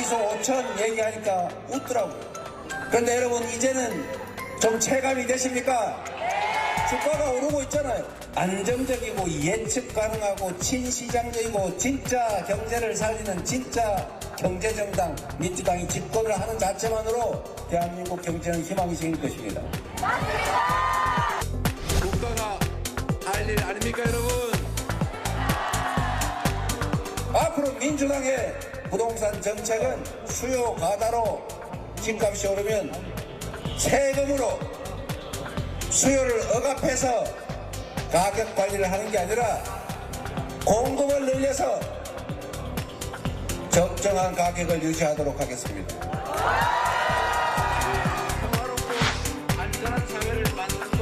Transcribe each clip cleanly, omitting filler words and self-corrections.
지수 5천 얘기하니까 웃더라고요. 그런데 여러분 이제는 좀 체감이 되십니까? 주가가 오르고 있잖아요. 안정적이고 예측 가능하고 친시장적이고 진짜 경제를 살리는 진짜 경제정당 민주당이 집권을 하는 자체만으로 대한민국 경제는 희망이 생길 것입니다. 국가가 할 일 아닙니까 여러분? 앞으로 민주당의 부동산 정책은 수요 과다로 집값이 오르면 세금으로 수요를 억압해서 가격 관리를 하는 게 아니라 공급을 늘려서 적정한 가격을 유지하도록 하겠습니다. 평화롭고 안전한 사회를 만드는 것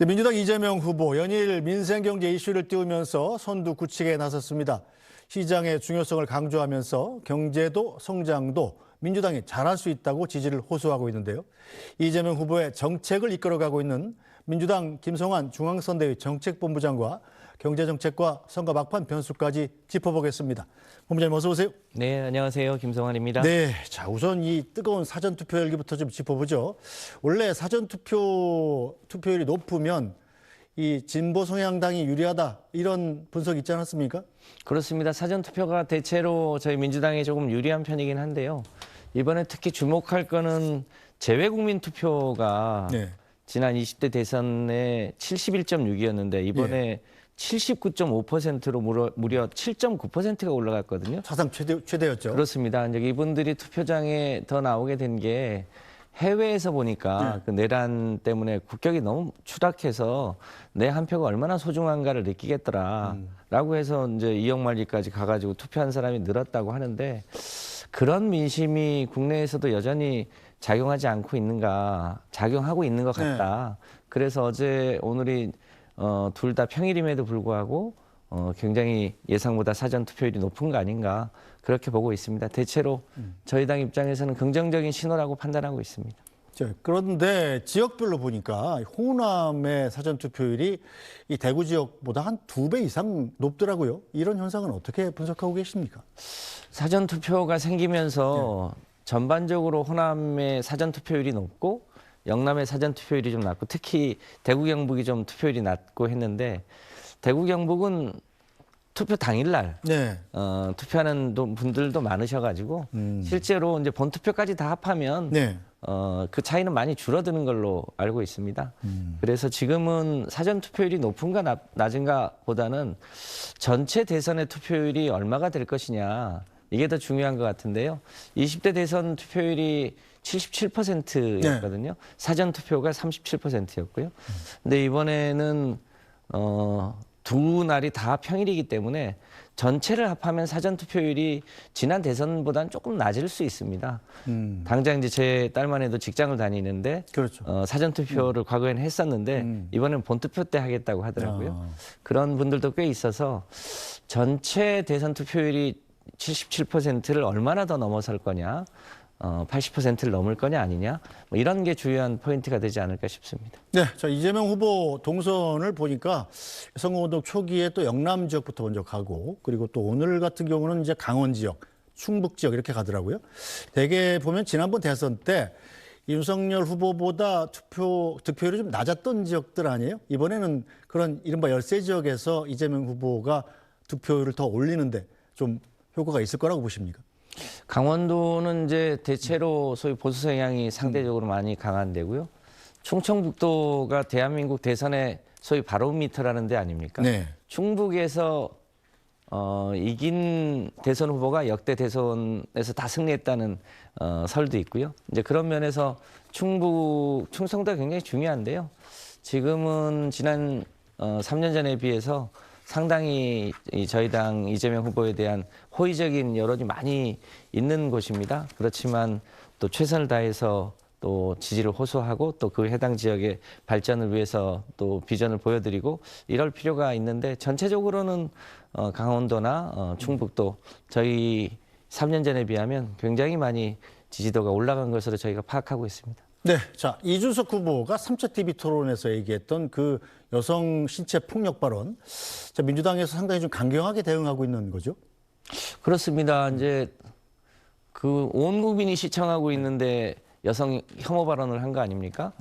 민주당 이재명 후보 연일 민생경제 이슈를 띄우면서 선두 굳히게 나섰습니다. 시장의 중요성을 강조하면서 경제도 성장도 민주당이 잘할 수 있다고 지지를 호소하고 있는데요. 이재명 후보의 정책을 이끌어가고 있는 민주당 김성환 중앙선대위 정책본부장과 경제정책과 선거 막판 변수까지 짚어보겠습니다. 본부장님 어서 오세요. 네, 안녕하세요. 김성환입니다. 네, 자 우선 이 뜨거운 사전투표 열기부터 좀 짚어보죠. 원래 투표율이 높으면 이 진보 성향당이 유리하다 이런 분석 있지 않았습니까? 그렇습니다. 사전투표가 대체로 저희 민주당에 조금 유리한 편이긴 한데요. 이번에 특히 주목할 거는 재외국민 투표가 네. 지난 20대 대선에 71.6이었는데 이번에 79.5%로 무려 7.9%가 올라갔거든요. 사상 최대였죠. 그렇습니다. 이제 이분들이 투표장에 더 나오게 된 게 해외에서 보니까 그 내란 때문에 국격이 너무 추락해서 내 한 표가 얼마나 소중한가를 느끼겠더라라고 해서 이제 2억 마일리까지 가가지고 투표한 사람이 늘었다고 하는데 그런 민심이 국내에서도 여전히 작용하지 않고 있는가, 작용하고 있는 것 같다. 그래서 어제 오늘이 둘 다 평일임에도 불구하고 굉장히 예상보다 사전 투표율이 높은 거 아닌가 그렇게 보고 있습니다. 대체로 저희 당 입장에서는 긍정적인 신호라고 판단하고 있습니다. 그런데 지역별로 보니까 호남의 사전 투표율이 이 대구 지역보다 한 2배 이상 높더라고요. 이런 현상은 어떻게 분석하고 계십니까? 사전 투표가 생기면서 전반적으로 호남의 사전 투표율이 높고 영남의 사전 투표율이 좀 낮고 특히 대구 경북이 좀 투표율이 낮고 했는데 대구 경북은 투표 당일날 투표하는 분들도 많으셔가지고 실제로 이제 본투표까지 다 합하면 그 차이는 많이 줄어드는 걸로 알고 있습니다. 그래서 지금은 사전 투표율이 높은가 낮은가 보다는 전체 대선의 투표율이 얼마가 될 것이냐 이게 더 중요한 것 같은데요. 20대 대선 투표율이 77%였거든요. 사전 투표가 37%였고요. 근데 이번에는 두 날이 다 평일이기 때문에 전체를 합하면 사전 투표율이 지난 대선보다는 조금 낮을 수 있습니다. 당장 이제 제 딸만 해도 직장을 다니는데 그렇죠. 사전 투표를 과거에는 했었는데 이번엔 본투표 때 하겠다고 하더라고요. 그런 분들도 꽤 있어서 전체 대선 투표율이 77%를 얼마나 더 넘어설 거냐, 80%를 넘을 거냐 아니냐, 뭐 이런 게 주요한 포인트가 되지 않을까 싶습니다. 네, 자 이재명 후보 동선을 보니까 선거운동 초기에 또 영남 지역부터 먼저 가고 그리고 또 오늘 같은 경우는 이제 강원 지역, 충북 지역 이렇게 가더라고요. 대개 보면 지난번 대선 때 윤석열 후보보다 득표율이 좀 낮았던 지역들 아니에요? 이번에는 그런 이른바 열세 지역에서 이재명 후보가 득표율을 더 올리는데 좀 효과가 있을 거라고 보십니까? 강원도는 이제 대체로 소위 보수 성향이 상대적으로 많이 강한 데고요. 충청북도가 대한민국 대선의 소위 바로미터라는 데 아닙니까? 네. 충북에서 이긴 대선 후보가 역대 대선에서 다 승리했다는 설도 있고요. 이제 그런 면에서 충청도가 굉장히 중요한데요. 지금은 지난 3년 전에 비해서 상당히 저희 당 이재명 후보에 대한 호의적인 여론이 많이 있는 곳입니다. 그렇지만 또 최선을 다해서 또 지지를 호소하고 또 그 해당 지역의 발전을 위해서 또 비전을 보여드리고 이럴 필요가 있는데 전체적으로는 강원도나 충북도 저희 3년 전에 비하면 굉장히 많이 지지도가 올라간 것으로 저희가 파악하고 있습니다. 네, 자 이준석 후보가 3차 TV 토론에서 얘기했던 그 여성 신체 폭력 발언, 자 민주당에서 상당히 좀 강경하게 대응하고 있는 거죠. 그렇습니다. 이제 그 온 국민이 시청하고 있는데 여성 혐오 발언을 한 거 아닙니까?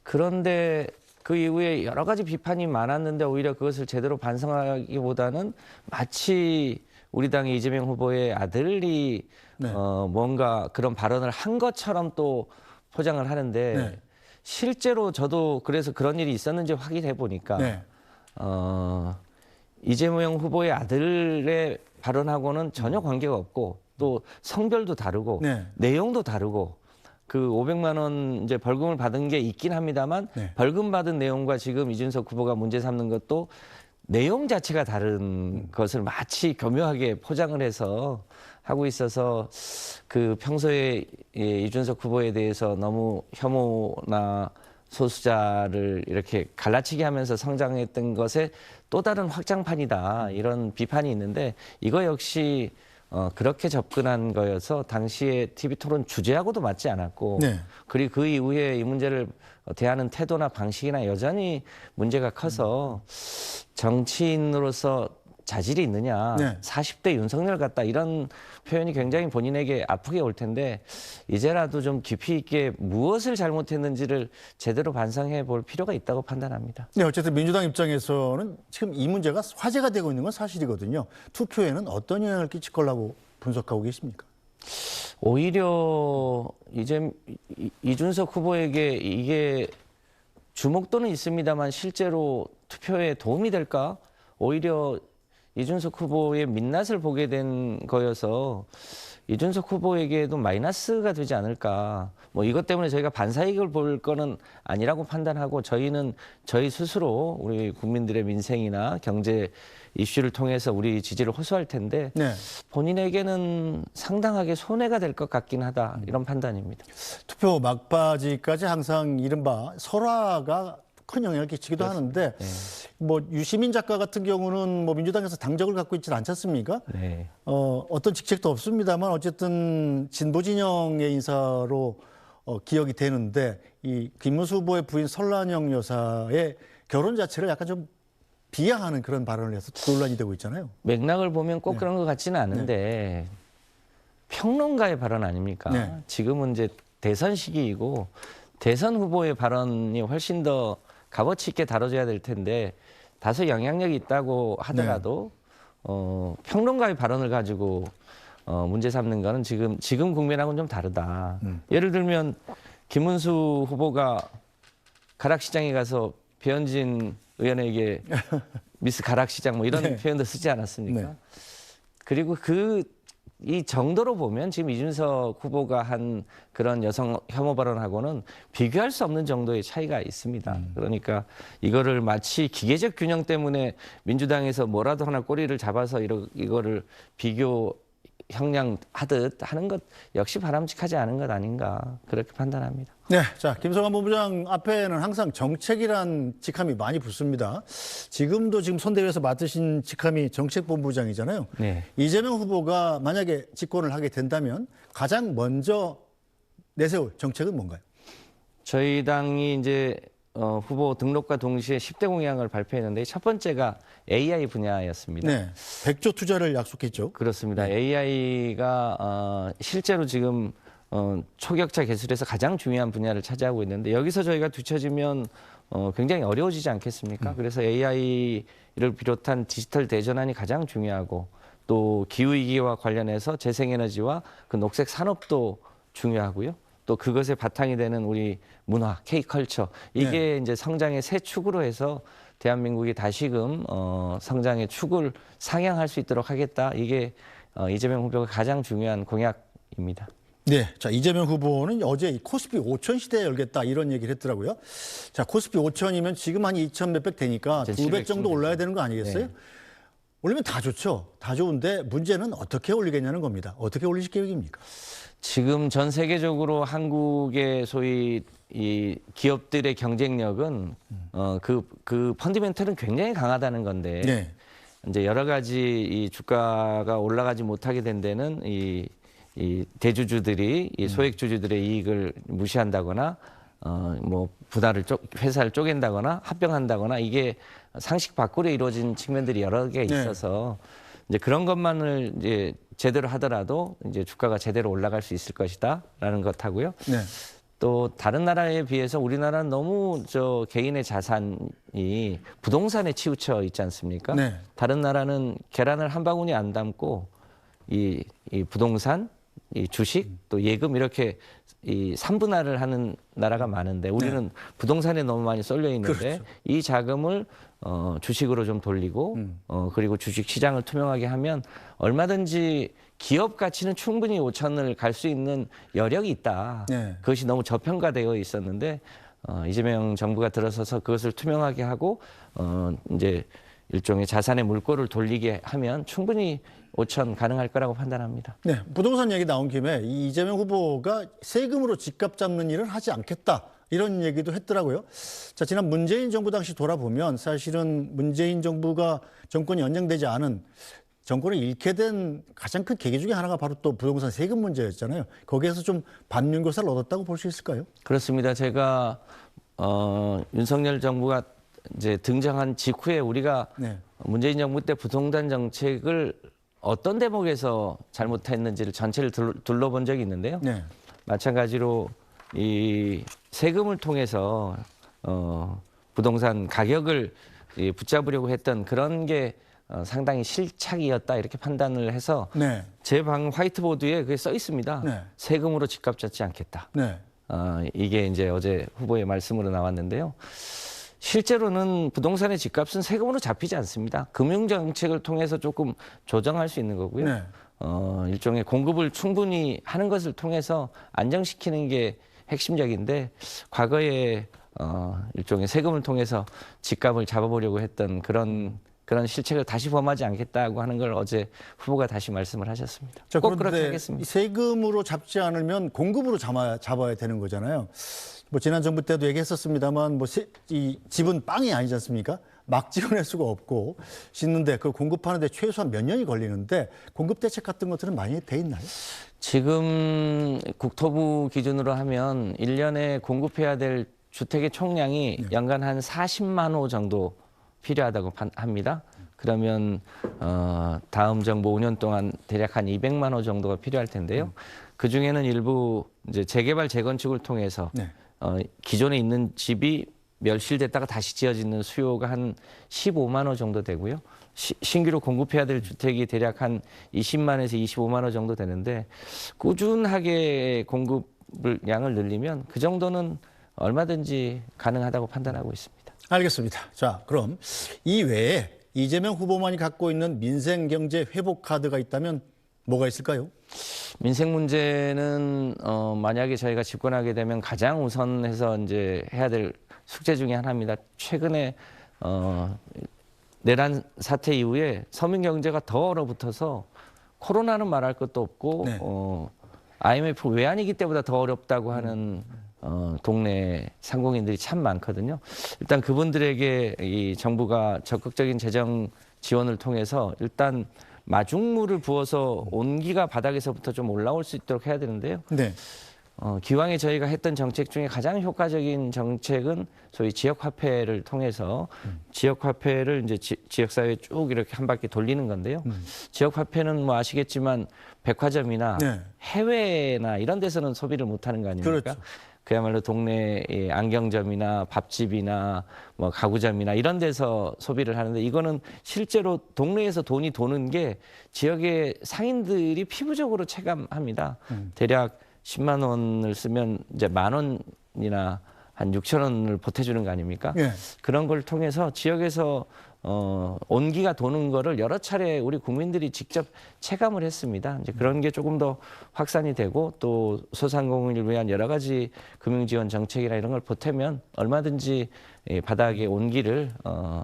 그런데 그 이후에 여러 가지 비판이 많았는데 오히려 그것을 제대로 반성하기보다는 마치 우리 당의 이재명 후보의 아들이 네. 뭔가 그런 발언을 한 것처럼 또 포장을 하는데 네. 실제로 저도 그래서 그런 일이 있었는지 확인해 보니까 네. 이재명 후보의 아들의 발언하고는 전혀 관계가 없고 또 성별도 다르고 네. 내용도 다르고 그 500만 원 이제 벌금을 받은 게 있긴 합니다만 네. 벌금 받은 내용과 지금 이준석 후보가 문제 삼는 것도 내용 자체가 다른 것을 마치 교묘하게 포장을 해서 하고 있어서 그 평소에 이준석 후보에 대해서 너무 혐오나 소수자를 이렇게 갈라치기 하면서 성장했던 것에 또 다른 확장판이다 이런 비판이 있는데 이거 역시 그렇게 접근한 거여서 당시에 TV 토론 주제하고도 맞지 않았고 네. 그리고 그 이후에 이 문제를 대하는 태도나 방식이나 여전히 문제가 커서 정치인으로서 자질이 있느냐, 네. 40대 윤석열 같다 이런 표현이 굉장히 본인에게 아프게 올 텐데 이제라도 좀 깊이 있게 무엇을 잘못했는지를 제대로 반성해 볼 필요가 있다고 판단합니다. 네, 어쨌든 민주당 입장에서는 지금 이 문제가 화제가 되고 있는 건 사실이거든요. 투표에는 어떤 영향을 끼칠 거라고 분석하고 계십니까? 오히려 이제 이준석 후보에게 이게 주목도는 있습니다만 실제로 투표에 도움이 될까? 오히려 이준석 후보의 민낯을 보게 된 거여서 이준석 후보에게도 마이너스가 되지 않을까. 뭐 이것 때문에 저희가 반사이익을 볼 거는 아니라고 판단하고 저희는 저희 스스로 우리 국민들의 민생이나 경제 이슈를 통해서 우리 지지를 호소할 텐데 네. 본인에게는 상당하게 손해가 될 것 같긴 하다. 이런 판단입니다. 투표 막바지까지 항상 이른바 설화가 큰 영향을 끼치기도 하는데 뭐 유시민 작가 같은 경우는 뭐 민주당에서 당적을 갖고 있지는 않지 않습니까? 네. 어떤 직책도 없습니다만 어쨌든 진보 진영의 인사로 기억이 되는데 이 김문수 후보의 부인 설란영 여사의 결혼 자체를 약간 좀 비하하는 그런 발언을 해서 논란이 되고 있잖아요. 맥락을 보면 꼭 그런 것 같지는 않은데 평론가의 발언 아닙니까? 네. 지금은 이제 대선 시기이고 대선 후보의 발언이 훨씬 더 값어치 있게 다뤄져야 될 텐데 다소 영향력이 있다고 하더라도 평론가의 발언을 가지고 문제 삼는 거는 지금 국면하고는 좀 다르다. 예를 들면 김문수 후보가 가락시장에 가서 배현진 의원에게 미스 가락시장 뭐 이런 네. 표현도 쓰지 않았습니까? 네. 그리고 이 정도로 보면 지금 이준석 후보가 한 그런 여성 혐오 발언하고는 비교할 수 없는 정도의 차이가 있습니다. 그러니까 이거를 마치 기계적 균형 때문에 민주당에서 뭐라도 하나 꼬리를 잡아서 이거를 비교 형량하듯 하는 것 역시 바람직하지 않은 것 아닌가 그렇게 판단합니다. 네, 자 김성환 본부장 앞에는 항상 정책이란 직함이 많이 붙습니다. 지금 선대위에서 맡으신 직함이 정책본부장이잖아요. 네. 이재명 후보가 만약에 집권을 하게 된다면 가장 먼저 내세울 정책은 뭔가요? 저희 당이 이제 후보 등록과 동시에 10대 공약을 발표했는데 첫 번째가 AI 분야였습니다. 네, 100조 투자를 약속했죠. 그렇습니다. AI가 실제로 지금 초격차 개술에서 가장 중요한 분야를 차지하고 있는데 여기서 저희가 뒤처지면 굉장히 어려워지지 않겠습니까? 그래서 AI를 비롯한 디지털 대전환이 가장 중요하고 또 기후위기와 관련해서 재생에너지와 그 녹색 산업도 중요하고요. 또 그것의 바탕이 되는 우리 문화, K컬처 이게 이제 성장의 새 축으로 해서 대한민국이 다시금 성장의 축을 상향할 수 있도록 하겠다. 이게 이재명 후보가 가장 중요한 공약입니다. 네, 자 이재명 후보는 어제 코스피 5천 시대 열겠다 이런 얘기를 했더라고요. 자 코스피 5천이면 지금 한 2천 몇백 되니까 2배 정도 올라야 되는 거 아니겠어요? 네. 올리면 다 좋죠. 다 좋은데 문제는 어떻게 올리겠냐는 겁니다. 어떻게 올리실 계획입니까? 지금 전 세계적으로 한국의 소위 이 기업들의 경쟁력은 그 펀디멘털은 굉장히 강하다는 건데 네. 이제 여러 가지 이 주가가 올라가지 못하게 된 데는 이 대주주들이 이 소액주주들의 이익을 무시한다거나 뭐 분할을 회사를 쪼갠다거나 합병한다거나 이게 상식 밖으로 이루어진 측면들이 여러 개 있어서 이제 그런 것만을 이제 제대로 하더라도 이제 주가가 제대로 올라갈 수 있을 것이다라는 것 하고요. 네. 또 다른 나라에 비해서 우리나라는 너무 개인의 자산이 부동산에 치우쳐 있지 않습니까? 네. 다른 나라는 계란을 한 바구니 안 담고 이 부동산, 이 주식, 또 예금 이렇게 이 삼분할을 하는 나라가 많은데 우리는 부동산에 너무 많이 쏠려 있는데 그렇죠. 이 자금을 주식으로 좀 돌리고 그리고 주식 시장을 투명하게 하면 얼마든지 기업 가치는 충분히 5천을 갈 수 있는 여력이 있다. 네. 그것이 너무 저평가되어 있었는데 이재명 정부가 들어서서 그것을 투명하게 하고 이제 일종의 자산의 물꼬를 돌리게 하면 충분히 5천 가능할 거라고 판단합니다. 네, 부동산 얘기 나온 김에 이 이재명 후보가 세금으로 집값 잡는 일은 하지 않겠다. 이런 얘기도 했더라고요. 자, 지난 문재인 정부 당시 돌아보면 사실은 문재인 정부가 정권이 연장되지 않은 정권을 잃게 된 가장 큰 계기 중에 하나가 바로 또 부동산 세금 문제였잖아요. 거기에서 좀 반면교사를 얻었다고 볼 수 있을까요? 그렇습니다. 제가 윤석열 정부가 이제 등장한 직후에 우리가 네. 문재인 정부 때 부동산 정책을 어떤 대목에서 잘못했는지를 전체를 둘러본 적이 있는데요. 네. 마찬가지로 이 세금을 통해서 부동산 가격을 붙잡으려고 했던 그런 게 상당히 실착이었다 이렇게 판단을 해서 네. 제 방 화이트보드에 그게 써 있습니다. 네. 세금으로 집값 잡지 않겠다. 네. 이게 이제 어제 후보의 말씀으로 나왔는데요. 실제로는 부동산의 집값은 세금으로 잡히지 않습니다. 금융정책을 통해서 조금 조정할 수 있는 거고요. 네. 일종의 공급을 충분히 하는 것을 통해서 안정시키는 게 핵심적인데 과거에 일종의 세금을 통해서 집값을 잡아보려고 했던 그런 실책을 다시 범하지 않겠다고 하는 걸 어제 후보가 다시 말씀을 하셨습니다. 자, 꼭 그런데 그렇게 하겠습니다. 이 세금으로 잡지 않으면 공급으로 잡아야 되는 거잖아요. 뭐 지난 정부 때도 얘기했었습니다만 이 집은 빵이 아니지 않습니까? 막 지어낼 수가 없고 짓는데 그걸 공급하는데 최소한 몇 년이 걸리는데 공급 대책 같은 것들은 많이 돼 있나요? 지금 국토부 기준으로 하면 1년에 공급해야 될 주택의 총량이 연간 한 40만 호 정도 필요하다고 합니다. 그러면 다음 정부 5년 동안 대략 한 200만 호 정도가 필요할 텐데요. 그 중에는 일부 이제 재개발 재건축을 통해서 네. 기존에 있는 집이 멸실됐다가 다시 지어지는 수요가 한 15만 호 정도 되고요. 신규로 공급해야 될 주택이 대략 한 20만에서 25만 호 정도 되는데 꾸준하게 공급을 양을 늘리면 그 정도는 얼마든지 가능하다고 판단하고 있습니다. 알겠습니다. 자, 그럼 이 외에 이재명 후보만이 갖고 있는 민생 경제 회복 카드가 있다면 뭐가 있을까요? 민생 문제는 만약에 저희가 집권하게 되면 가장 우선해서 이제 해야 될 숙제 중에 하나입니다. 최근에 내란 사태 이후에 서민 경제가 더 얼어붙어서 코로나는 말할 것도 없고 네. IMF 외환위기 때보다 더 어렵다고 하는 동네 상공인들이 참 많거든요. 일단 그분들에게 이 정부가 적극적인 재정 지원을 통해서 일단 마중물을 부어서 온기가 바닥에서부터 좀 올라올 수 있도록 해야 되는데요. 네. 기왕에 저희가 했던 정책 중에 가장 효과적인 정책은 소위 지역화폐를 통해서 지역화폐를 이제 지역사회에 쭉 이렇게 한 바퀴 돌리는 건데요. 지역화폐는 뭐 아시겠지만 백화점이나 네. 해외나 이런 데서는 소비를 못하는 거 아닙니까? 그렇죠. 그야말로 동네 안경점이나 밥집이나 뭐 가구점이나 이런 데서 소비를 하는데 이거는 실제로 동네에서 돈이 도는 게 지역의 상인들이 피부적으로 체감합니다. 대략 10만 원을 쓰면 이제 만 원이나 한 6천 원을 보태주는 거 아닙니까? 예. 그런 걸 통해서 지역에서 온기가 도는 거를 여러 차례 우리 국민들이 직접 체감을 했습니다. 이제 그런 게 조금 더 확산이 되고 또 소상공인을 위한 여러 가지 금융 지원 정책이나 이런 걸 보태면 얼마든지 바닥의 온기를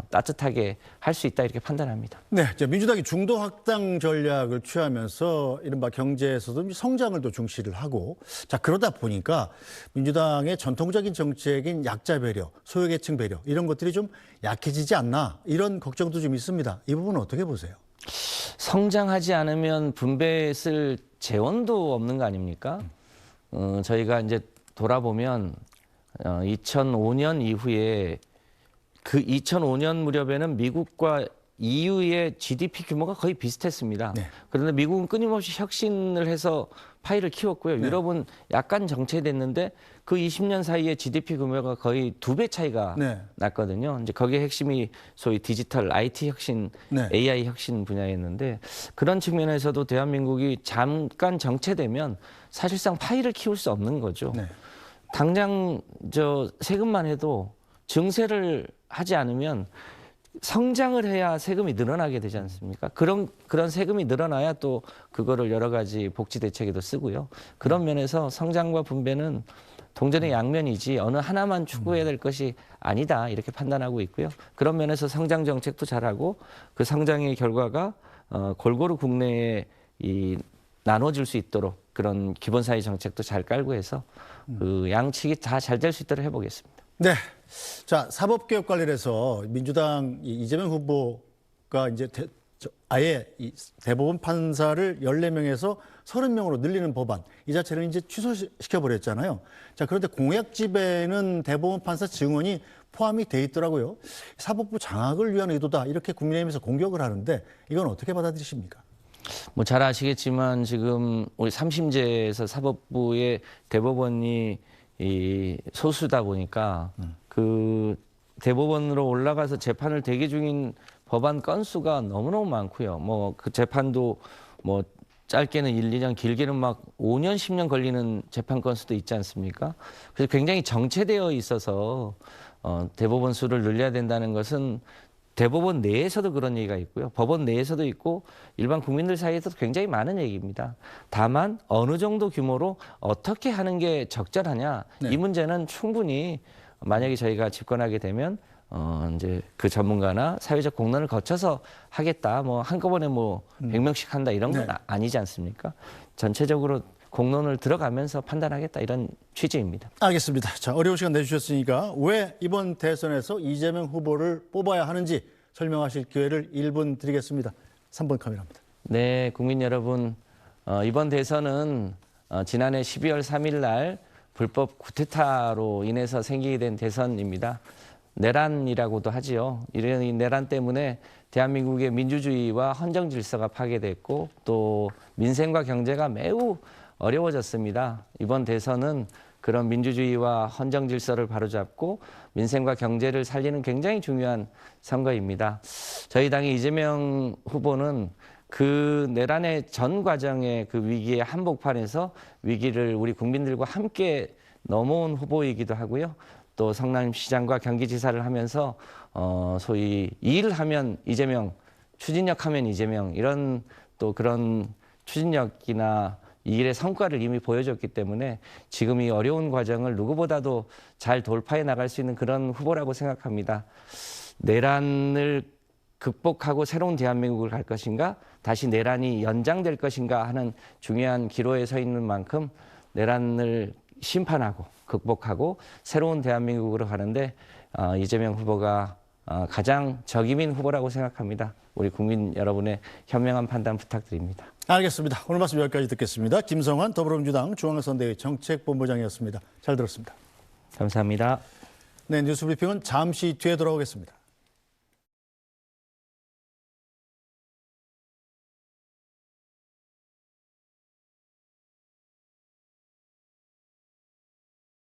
따뜻하게 할 수 있다 이렇게 판단합니다. 네, 이제 민주당이 중도 확당 전략을 취하면서 이른바 경제에서도 성장을 또 중시를 하고, 자 그러다 보니까 민주당의 전통적인 정책인 약자 배려, 소외계층 배려 이런 것들이 좀 약해지지 않나 이런 걱정도 좀 있습니다. 이 부분은 어떻게 보세요? 성장하지 않으면 분배에 쓸 재원도 없는 거 아닙니까? 저희가 이제 돌아보면 2005년 이후에 그 2005년 무렵에는 미국과 EU의 GDP 규모가 거의 비슷했습니다. 네. 그런데 미국은 끊임없이 혁신을 해서 파이를 키웠고요. 네. 유럽은 약간 정체됐는데 그 20년 사이에 GDP 규모가 거의 2배 차이가 네. 났거든요. 이제 거기에 핵심이 소위 디지털 IT 혁신, 네. AI 혁신 분야였는데 그런 측면에서도 대한민국이 잠깐 정체되면 사실상 파이를 키울 수 없는 거죠. 네. 당장 저 세금만 해도 증세를 하지 않으면 성장을 해야 세금이 늘어나게 되지 않습니까? 그런 세금이 늘어나야 또 그거를 여러 가지 복지 대책에도 쓰고요. 그런 면에서 성장과 분배는 동전의 양면이지 어느 하나만 추구해야 될 것이 아니다 이렇게 판단하고 있고요. 그런 면에서 성장 정책도 잘하고 그 성장의 결과가 골고루 국내에 나눠질 수 있도록 그런 기본사회 정책도 잘 깔고 해서 그 양측이 다 잘 될 수 있도록 해보겠습니다. 네. 자, 사법개혁 관련해서 민주당 이재명 후보가 이제 아예 이 대법원 판사를 14명에서 30명으로 늘리는 법안 이 자체를 이제 취소시켜버렸잖아요. 자, 그런데 공약집에는 대법원 판사 증언이 포함이 돼 있더라고요. 사법부 장악을 위한 의도다 이렇게 국민의힘에서 공격을 하는데 이건 어떻게 받아들이십니까? 뭐 잘 아시겠지만 지금 우리 3심제에서 사법부의 대법원이 소수다 보니까 그 대법원으로 올라가서 재판을 대기 중인 법안 건수가 너무너무 많고요. 뭐 그 재판도 뭐 짧게는 1, 2년, 길게는 막 5년, 10년 걸리는 재판 건수도 있지 않습니까? 그래서 굉장히 정체되어 있어서 대법원 수를 늘려야 된다는 것은 대법원 내에서도 그런 얘기가 있고요. 법원 내에서도 있고 일반 국민들 사이에서도 굉장히 많은 얘기입니다. 다만 어느 정도 규모로 어떻게 하는 게 적절하냐 네. 이 문제는 충분히 만약에 저희가 집권하게 되면 이제 그 전문가나 사회적 공론을 거쳐서 하겠다. 뭐 한꺼번에 뭐 100명씩 한다 이런 건 네. 아니지 않습니까? 전체적으로 공론을 들어가면서 판단하겠다 이런 취지입니다. 알겠습니다. 자, 어려운 시간 내주셨으니까 왜 이번 대선에서 이재명 후보를 뽑아야 하는지 설명하실 기회를 1분 드리겠습니다. 3번 카메라입니다. 네, 국민 여러분, 이번 대선은 지난해 12월 3일 날 불법 쿠데타로 인해서 생기게 된 대선입니다. 내란이라고도 하지요. 이런 이 내란 때문에 대한민국의 민주주의와 헌정 질서가 파괴됐고 또 민생과 경제가 매우 어려워졌습니다. 이번 대선은 그런 민주주의와 헌정 질서를 바로잡고 민생과 경제를 살리는 굉장히 중요한 선거입니다. 저희 당의 이재명 후보는 그 내란의 전 과정의 그 위기의 한복판에서 위기를 우리 국민들과 함께 넘어온 후보이기도 하고요. 또 성남시장과 경기지사를 하면서 소위 일을 하면 이재명, 추진력 하면 이재명 이런 또 그런 추진력이나 이 일의 성과를 이미 보여줬기 때문에 지금 이 어려운 과정을 누구보다도 잘 돌파해 나갈 수 있는 그런 후보라고 생각합니다. 내란을 극복하고 새로운 대한민국을 갈 것인가, 다시 내란이 연장될 것인가 하는 중요한 기로에 서 있는 만큼 내란을 심판하고 극복하고 새로운 대한민국으로 가는데 이재명 후보가 가장 적임인 후보라고 생각합니다. 우리 국민 여러분의 현명한 판단 부탁드립니다. 알겠습니다. 오늘 말씀 여기까지 듣겠습니다. 김성환 더불어민주당 중앙선대위 정책본부장이었습니다. 잘 들었습니다. 감사합니다. 네, 뉴스브리핑은 잠시 뒤에 돌아오겠습니다.